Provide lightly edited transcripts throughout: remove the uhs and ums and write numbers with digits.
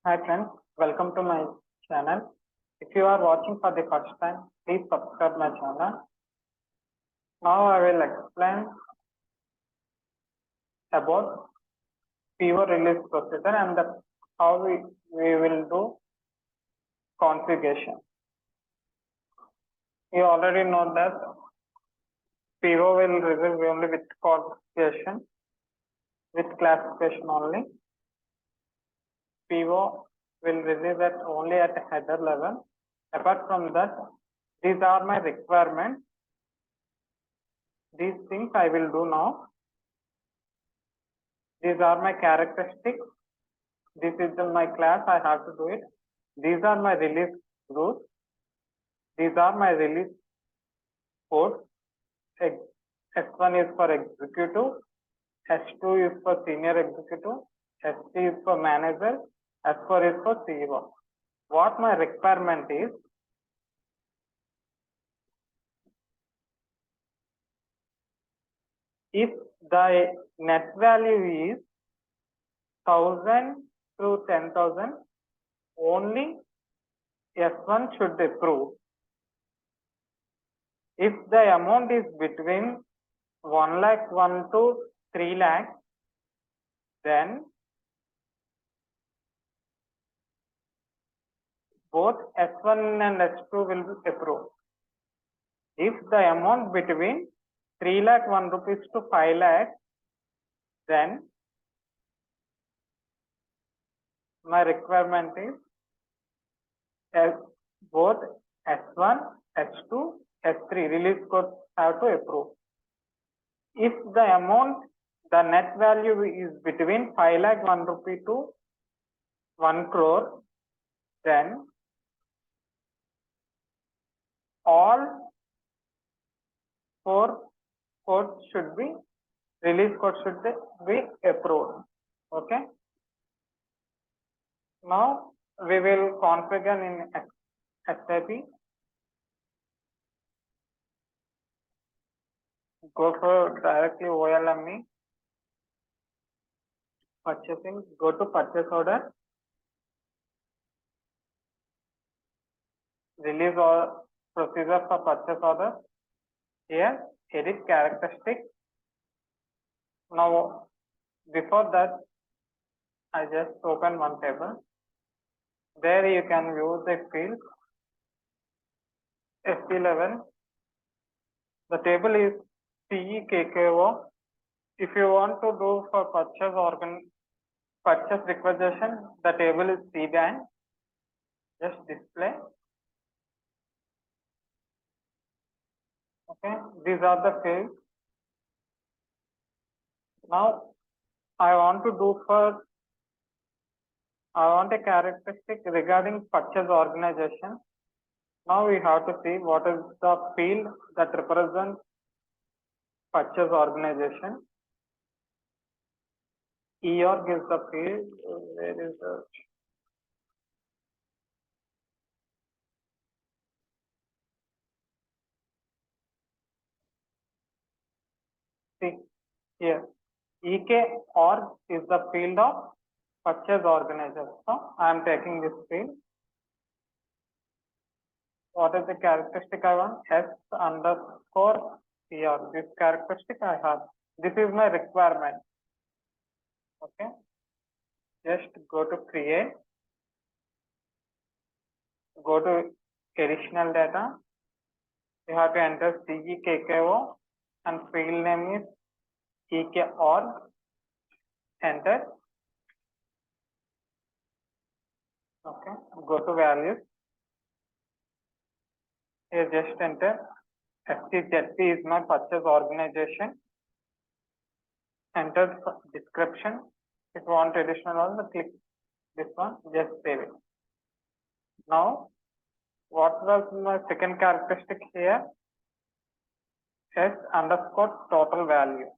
Hi friends, welcome to my channel. If you are watching for the first time, please subscribe my channel. Now I will explain about PO release procedure and how we will do configuration. You already know that PO will receive only with configuration, with classification only. PO will receive it only at header level. Apart from that, these are my requirements. These things I will do now. These are my characteristics. This is my class. I have to do it. These are my release rules. These are my release codes. S1 is for executive. S2 is for senior executive. S3 is for manager. S4 is for CEO. What my requirement is, if the net value is 1000 to 10,000, only S1 should approve. If the amount is between 1,01,000 to 3,00,000, then both S1 and S2 will be approved. If the amount between 3,01,000 rupees to 5,00,000, then my requirement is both S1, S2, S3 release code have to approve. If the amount, the net value is between 5,01,000 rupee to 1 crore, then all 4 codes should be, release code should be approved. Okay. Now we will configure in SAP. Go for directly OLME. Purchasing. Go to purchase order. Release or procedure for purchase order. Here, edit characteristic. Now, before that, I just open one table. There you can view the field SP11. The table is CEKKO. If you want to do for purchase requisition, the table is CBAN. Just display. Okay, these are the fields. Now I want a characteristic regarding purchase organization. Now we have to see what is the field that represents purchase organization. EORG is the field. Where is the see here? EK org is the field of purchase organization. So I am taking this field. What is the characteristic I want? S underscore EORG. This characteristic I have. This is my requirement. Okay. Just go to create. Go to additional data. You have to enter CEKKO and field name is EK org. Enter. Okay. Go to values. Here just enter. STZP is my purchase organization. Enter description. If you want additional one, click this one. Just save it. Now, what was my second characteristic here? S underscore total value.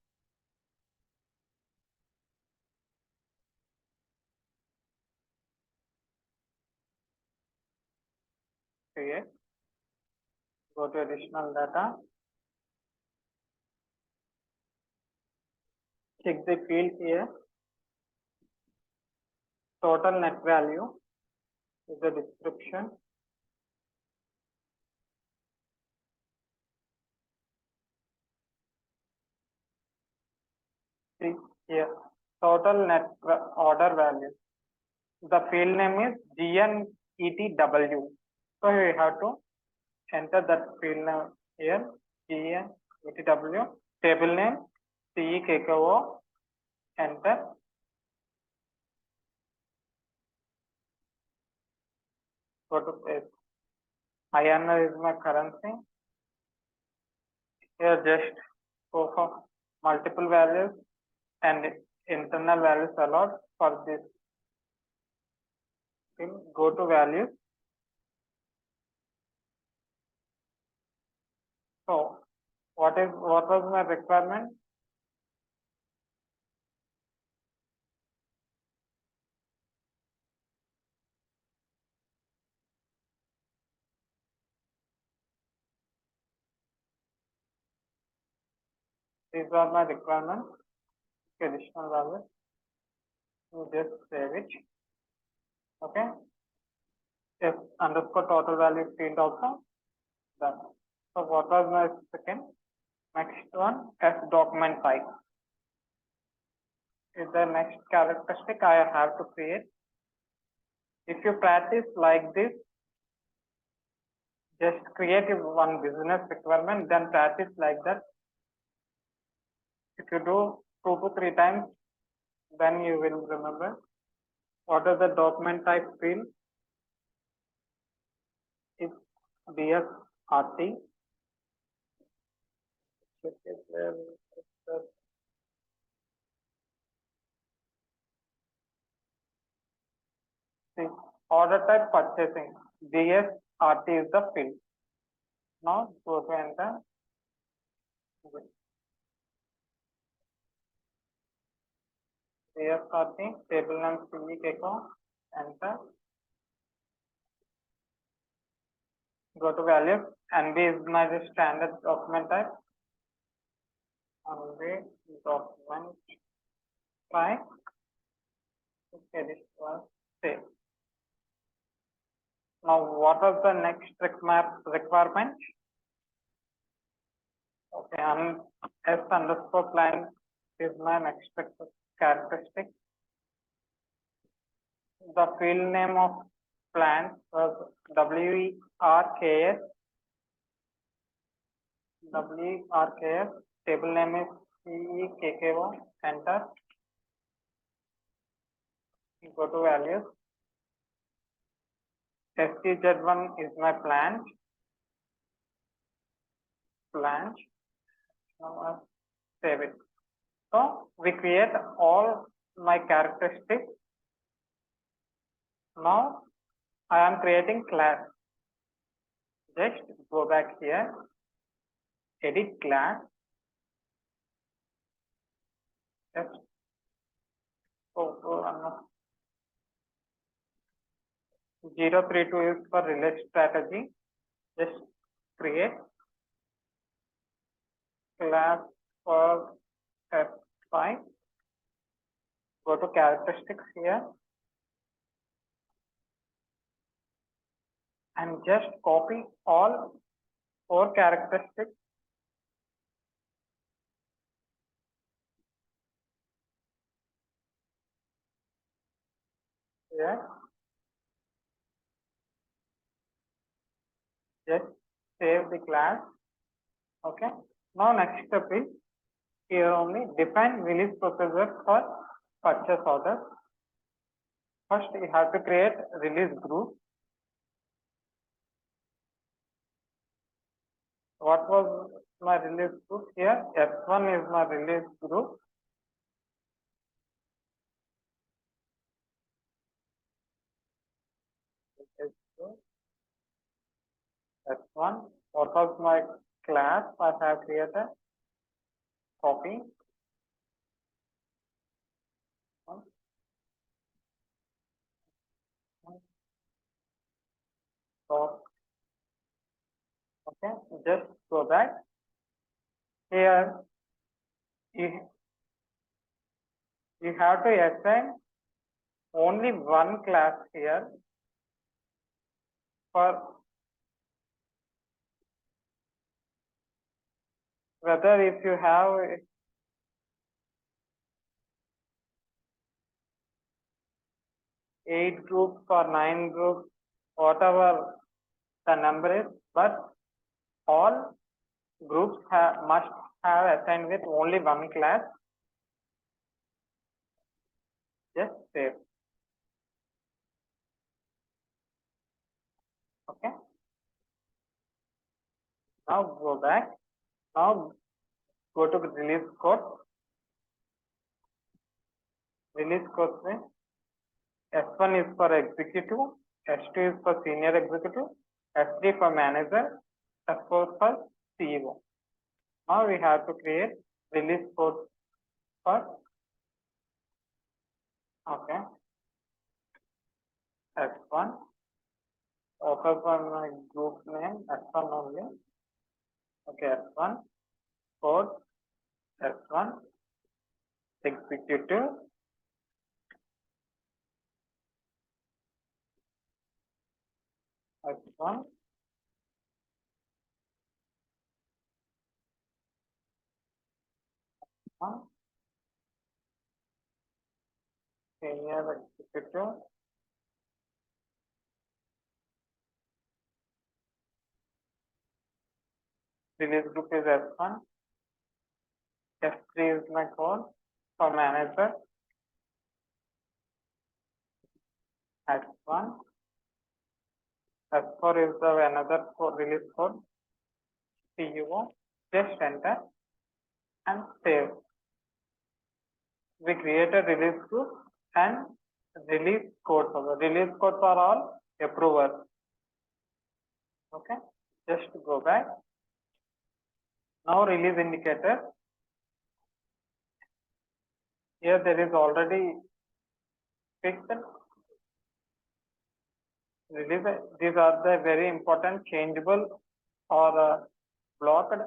Create. Go to additional data. Check the field here. total net value is the description. See here, total net order value. The field name is GNETW. So we have to enter that field name here, GNETW. Table name CEKKO. Enter. Go to paste. INR is my currency. Here just go for multiple values and internal values allowed for this field. Go to values. So what was my requirement? These are my requirements. Additional values. You just save it. Okay. If underscore total value field also done. So what was my second? Next one, as document type. Is the next characteristic I have to create. If you practice like this, just create one business requirement, then practice like that. If you do 2 to 3 times, then you will remember. What is the document type field? It's DSRT. See, order type purchasing. DSRT is the field. Now go to enter. DSRT, table name CEKKO, enter. Go to values. NB is my standard document type. NB document type. Okay, this was save. Now, what was the next requirement? Okay, and S underscore plan is my next characteristic. The field name of plan was WERKS. WERKS. Table name is CEKKO. Enter. Go to values. STZ1 is my plant. Now I save it. So we create all my characteristics. Now I am creating class. Just go back here, edit class. Just go to 032 is for relay strategy. Just create class for F5. Go to characteristics here and just copy all 4 characteristics. Here. Just save the class. Okay. Now next step is here only define release procedure for purchase order. First you have to create release group. What was my release group here? S1 is my release group. S1. What was my class I have created? Copy. So, okay, just go back. Here, you have to assign only one class here for whether if you have 8 groups or 9 groups, whatever the number is, but all groups must have assigned with only one class. Just save. Okay. Now go back. Now go to the release code. Release code में S1 is for executive, S2 is for senior executive, S3 for manager, S4 for CEO. Now we have to create release code for okay S1. Open my group name S1 only. Okay, S1 code S1 executive S1 senior executive release group is S1. S3 is my code for manager S1. S4 is the another code, release code CEO. Just enter and save. We created release group and release code. Release codes are all approvers. Okay, just go back. Now release indicator. Here there is already fixed release. These are the very important changeable or blocked.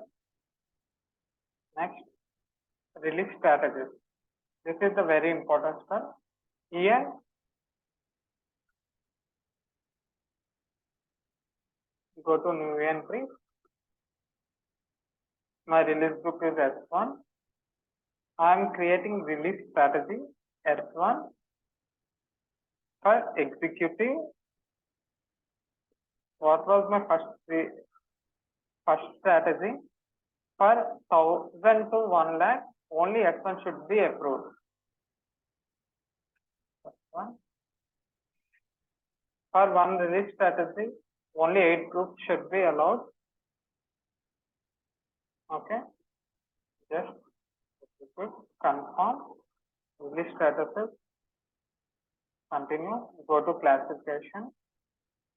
Next, release strategies. This is the very important step. Here, go to new entry. My release group is S1. I am creating release strategy S1 for executive. What was my first strategy? For 1000 to 1 lakh, only S1 should be approved. S1. For one release strategy, only 8 groups should be allowed. Okay, just confirm release statuses. Continue. Go to classification.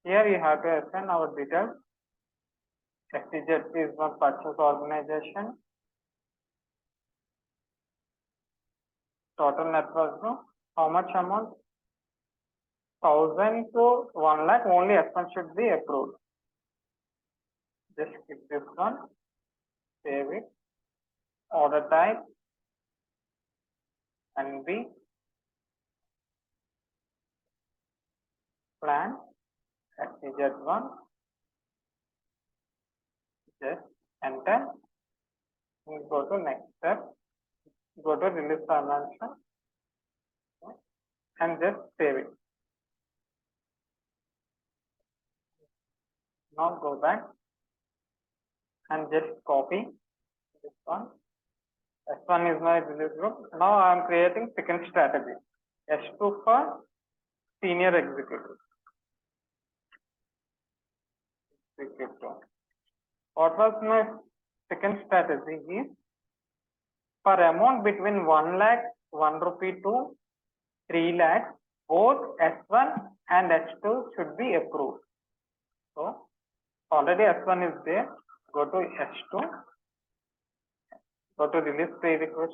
Here you have to assign our details. STZP is one purchase organization. Total net worth. How much amount? 1000 to 1 lakh. Only S1 should be approved. Just keep this one. Save it. Order type. NB. Plan. STZ1. Just enter. We'll go to next step. Go to release transaction and just save it. Now go back and just copy this one. S1 is my release group. Now I am creating second strategy. S2 for senior executive. What was my second strategy is for amount between 1 lakh, 1 rupee to 3 lakhs, both S1 and S2 should be approved. So already S1 is there. Go to S2. Go to release pre-request.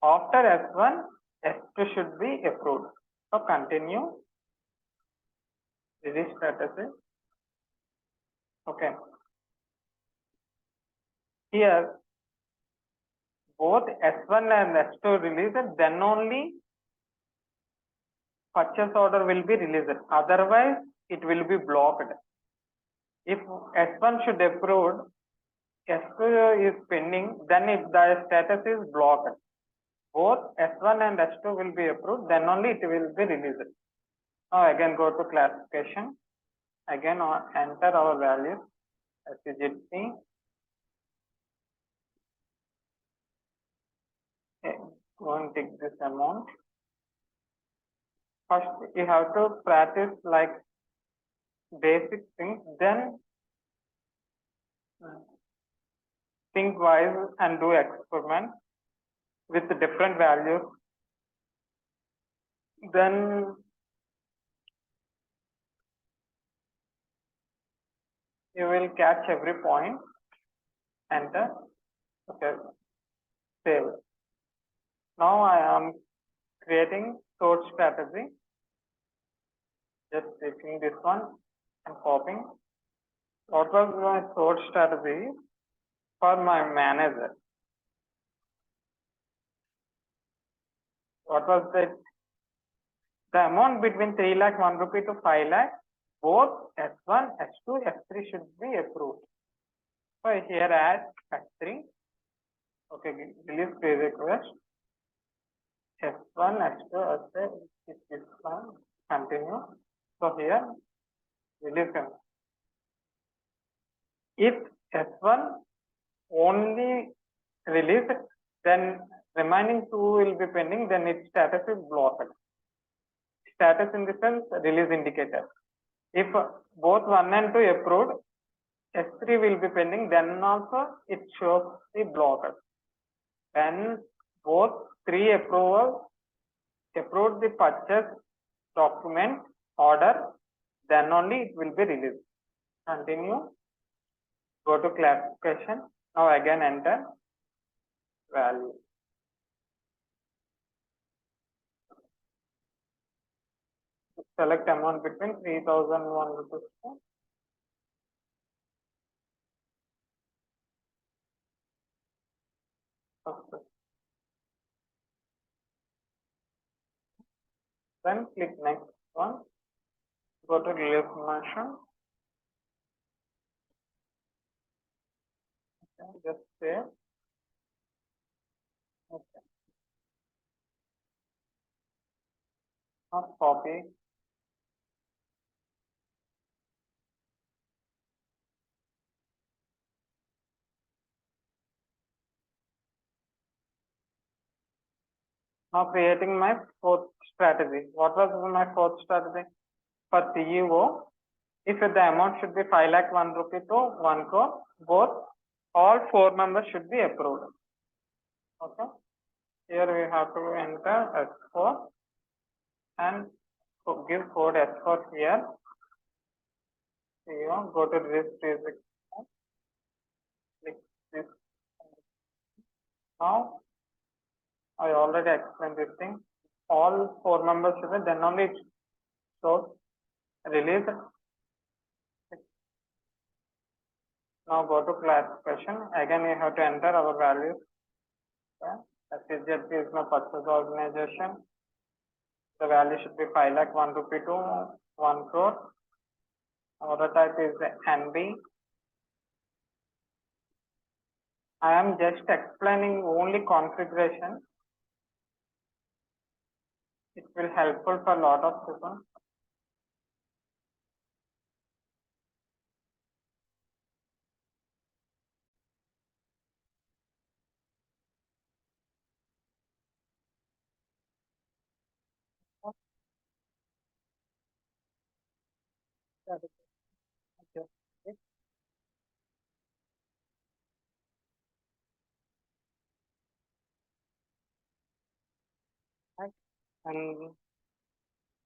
After S1, S2 should be approved. So continue. Release strategy. Okay. Here, both S1 and S2 released, then only purchase order will be released. Otherwise, it will be blocked. If S1 should approve, S2 is pending, then if the status is blocked, both S1 and S2 will be approved, then only it will be released. Now again go to classification. Again enter our values. SCZP. Okay, go and take this amount. First, you have to practice like basic things, then think wise and do experiment with different values. Then you will catch every point. Enter. Okay. Save. Now I am creating sort strategy. Just taking this one and copying. What was my sort strategy for my manager? What was the amount between 3 lakh 1 rupee to 5 lakh? Both S1, S2, S3 should be approved. So here add S3. Okay, release page request. S1, S2, S3, this one, continue. So here, release them. If S1 only released, then remaining 2 will be pending, then its status is blocked. Status in the sense release indicator. If both 1 and 2 approved, S3 will be pending, then also it shows the blocked. When both 3 approved the purchase document order, then only it will be released. Continue. Go to classification. Now again enter value. Select amount between 3,001 rupees to okay. Then click next one. Go to release motion. Okay, just save. Okay. Now copy. Now creating my fourth strategy. What was my fourth strategy? For CEO, if the amount should be 5 lakh 1 rupee to 1 crore, both all 4 members should be approved. Okay. Here we have to enter S4 and give code S4 here. CEO, go to this page. Click this. Now I already explained this thing. All 4 members should be, then only it shows release. Now go to classification. Again, you have to enter our values. Okay. SCZP is my purchase organization. The value should be 5 lakh 1 rupee to 1 crore. Order type is NB. I am just explaining only configuration. It will helpful for a lot of people. And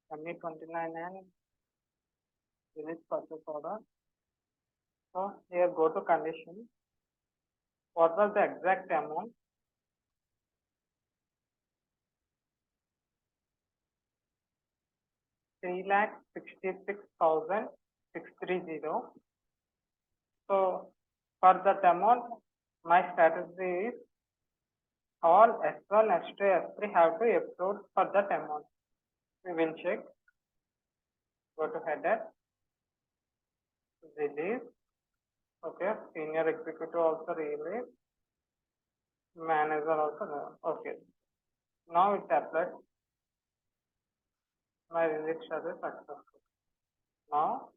submit 29 and release purchase order. So here go to condition. What was the exact amount? 3,66,630. So for that amount, my strategy is all S1, S2, S3 have to approve for that amount. We will check. Go to header, release. Okay, senior executive also release. Manager also no. Okay. Now it's applied. My release status successful. Now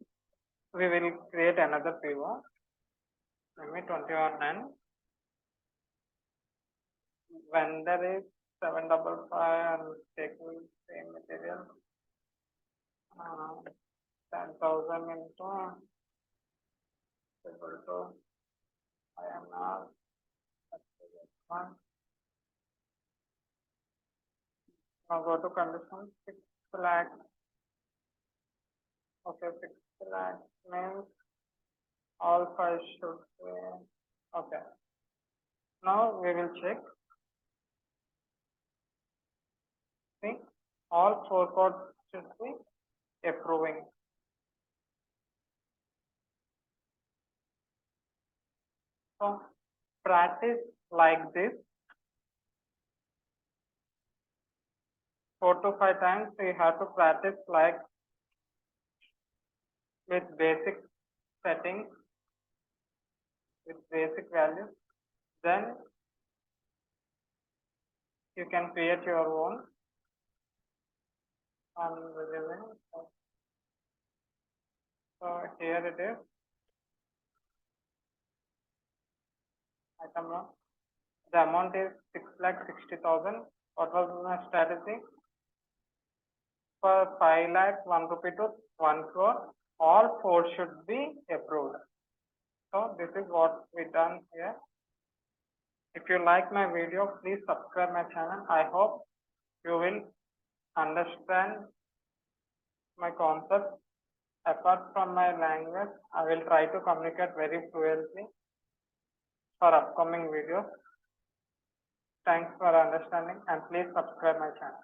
we will create another PO. Let me 21 and vendor is 755 and taking same material. 10,000 into equal to INR. Now go to condition 6 lakh. Okay, 6 lakh means all files should be okay. Now we will check. See, all 4 codes should be approving. So practice like this 4 to 5 times. We have to practice like with basic settings, with basic values. Then you can create your own. So here it is. Item 1. The amount is 6,60,000. What was my strategy? For 5 lakh 1 rupee to 1 crore, all 4 should be approved. So this is what we done here. If you like my video, please subscribe my channel. I hope you will understand my concept. Apart from my language, I will try to communicate very fluently for upcoming videos. Thanks for understanding and please subscribe my channel.